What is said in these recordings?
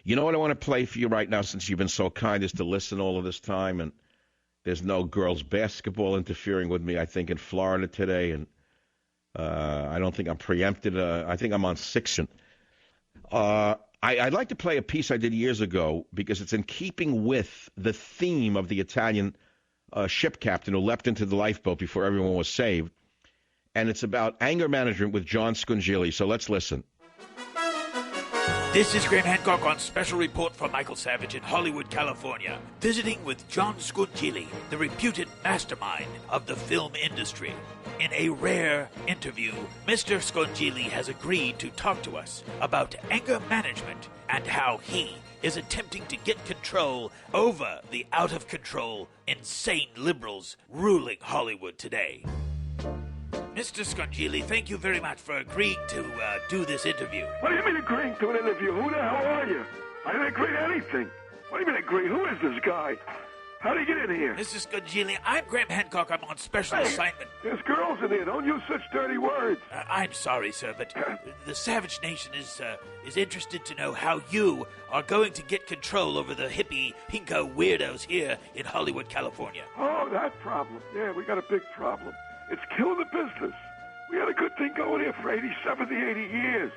You know what I want to play for you right now, since you've been so kind as to listen all of this time, and there's no girls' basketball interfering with me, I think, in Florida today, and I don't think I'm preempted. I think I'm on 6. I'd like to play a piece I did years ago because it's in keeping with the theme of the Italian ship captain who leapt into the lifeboat before everyone was saved. And it's about anger management with John Scungilli. So let's listen. This is Graham Hancock on special report from Michael Savage in Hollywood, California, visiting with John Scungilli, the reputed mastermind of the film industry. In a rare interview, Mr. Scungilli has agreed to talk to us about anger management and how he is attempting to get control over the out-of-control, insane liberals ruling Hollywood today. Mr. Scungilli, thank you very much for agreeing to do this interview. What do you mean agreeing to an interview? Who the hell are you? I didn't agree to anything. What do you mean agree? Who is this guy? How do you get in here? Mr. Scungilli, I'm Graham Hancock. I'm on special assignment. There's girls in here. Don't use such dirty words. I'm sorry, sir, but the Savage Nation is interested to know how you are going to get control over the hippie pinko weirdos here in Hollywood, California. Oh, that problem. Yeah, we got a big problem. It's killing the business. We had a good thing going here for 80, 70, 80 years.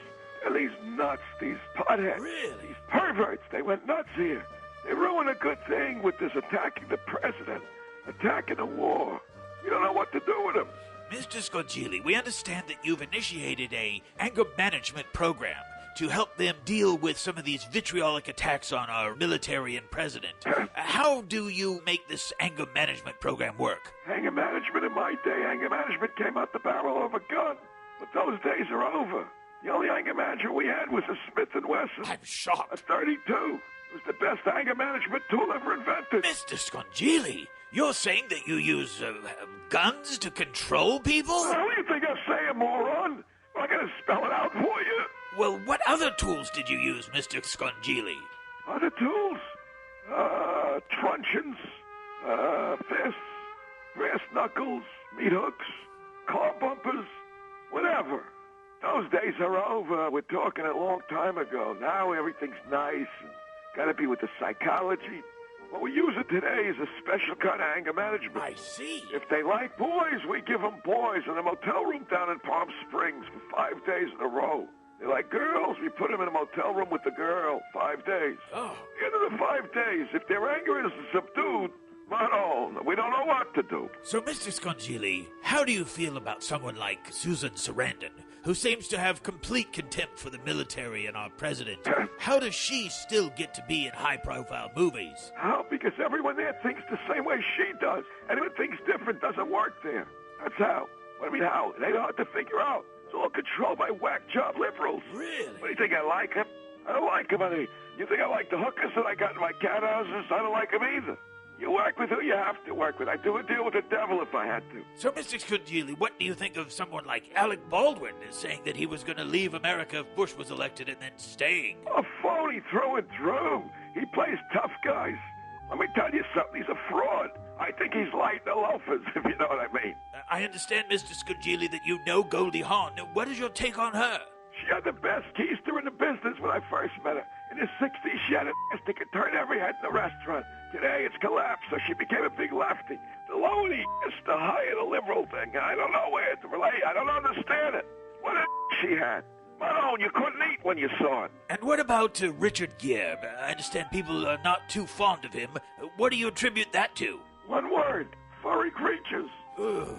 And these nuts, these potheads, Really? these perverts, they went nuts here. They ruined a good thing with this attacking the president, attacking the war. You don't know what to do with them. Mr. Scungilli, we understand that you've initiated a anger management program to help them deal with some of these vitriolic attacks on our military and president. How do you make this anger management program work? Anger management in my day, anger management came out the barrel of a gun. But those days are over. The only anger management we had was a Smith & Wesson. I'm shocked. A 32. It was the best anger management tool ever invented. Mr. Scungilli, you're saying that you use guns to control people? What do you think I'm saying, moron? I'm going to spell it out for you. Well, what other tools did you use, Mr. Scungilli? Other tools? Truncheons, fists, brass knuckles, meat hooks, car bumpers, whatever. Those days are over. We're talking a long time ago. Now everything's nice and got to be with the psychology. What we use it today is a special kind of anger management. I see. If they like boys, we give them boys in a motel room down in Palm Springs for 5 days in a row. They like girls, we put them in a motel room with the girl, 5 days. Oh. At the end of the 5 days, if their anger is subdued, we don't know what to do. So, Mr. Scungilli, how do you feel about someone like Susan Sarandon, who seems to have complete contempt for the military and our president? How does she still get to be in high-profile movies? How? Because everyone there thinks the same way she does. Anyone thinks different doesn't work there. That's how. What do you mean how? It ain't hard to figure out. It's all controlled by whack job liberals. Really? What do you think, I like him? I don't like him, honey. You think I like the hookers that I got in my cat houses? I don't like him either. You work with who you have to work with. I'd do a deal with the devil if I had to. So, Mr. Scungilli, what do you think of someone like Alec Baldwin saying that he was going to leave America if Bush was elected and then staying? A phony through and through. He plays tough guys. Let me tell you something. He's a fraud. I think he's light the loafers, if you know what I mean. I understand, Mr. Scungilli, that you know Goldie Hawn. What is your take on her? She had the best keister in the business when I first met her. In the 60s, she had an ass that could turn every head in the restaurant. Today, it's collapsed, so she became a big lefty. The lower the ass, the higher the liberal thing. I don't know where to relate. I don't understand it. What a she had. Malone, you couldn't eat when you saw it. And what about Richard Gere? I understand people are not too fond of him. What do you attribute that to? One word. Furry creatures. Ooh.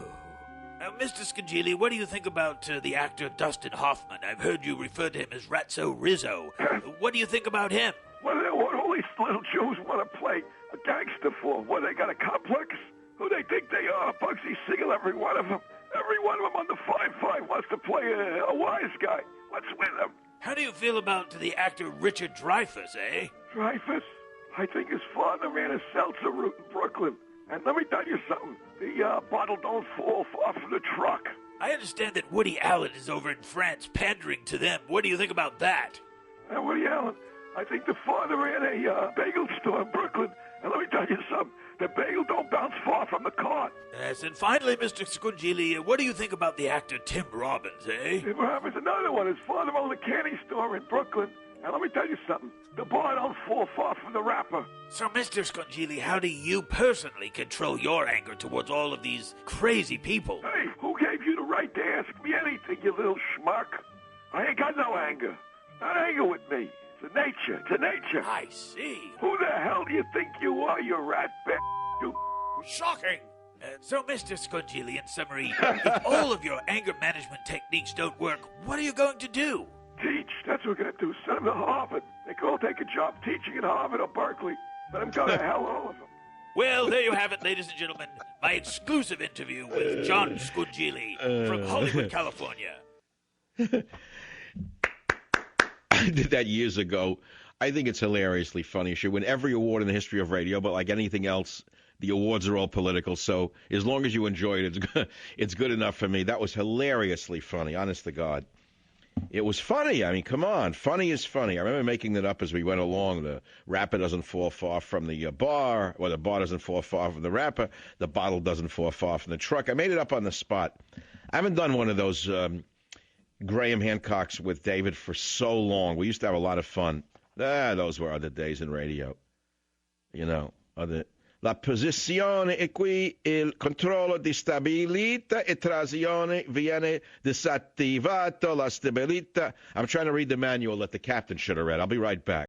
Mr. Scungilli, what do you think about the actor Dustin Hoffman? I've heard you refer to him as Ratso Rizzo. What do you think about him? What all these little Jews want to play a gangster for? What, they got a complex? Who they think they are? Bugsy Siegel, every one of them. Every one of them on the 5-5 wants to play a wise guy. Let's win them. How do you feel about the actor Richard Dreyfuss, eh? Dreyfuss? I think his father ran a seltzer route in Brooklyn. And let me tell you something. The bottle don't fall far from the truck. I understand that Woody Allen is over in France pandering to them. What do you think about that? Woody Allen, I think the father ran a bagel store in Brooklyn. And let me tell you something. The bagel don't bounce far from the cart. Yes, and finally, Mr. Scungilli, what do you think about the actor Tim Robbins, eh? Tim Robbins, another one. His father owned a candy store in Brooklyn. Now, let me tell you something. The bar don't fall far from the rapper. So, Mr. Scungilli, how do you personally control your anger towards all of these crazy people? Hey, who gave you the right to ask me anything, you little schmuck? I ain't got no anger. Not anger with me. It's a nature. It's a nature. I see. Who the hell do you think you are, you rat b****, you... Shocking! So, Mr. Scungilli, in summary, if all of your anger management techniques don't work, what are you going to do? Teach. That's what we're going to do. Send them to Harvard. They can all take a job teaching at Harvard or Berkeley. Let them go to hell, all of them. Well, there you have it, ladies and gentlemen. My exclusive interview with John Scungilli from Hollywood, California. I did that years ago. I think it's hilariously funny. You should win every award in the history of radio, but like anything else, the awards are all political. So as long as you enjoy it, it's good enough for me. That was hilariously funny, honest to God. It was funny. I mean, come on. Funny is funny. I remember making that up as we went along. The rapper doesn't fall far from the bar, or the bar doesn't fall far from the rapper. The bottle doesn't fall far from the truck. I made it up on the spot. I haven't done one of those Graham Hancocks with David for so long. We used to have a lot of fun. Those were other days in radio. You know, La posizione è qui, il controllo di stabilità e trazione viene disattivato, la stabilità. I'm trying to read the manual that the captain should have read. I'll be right back.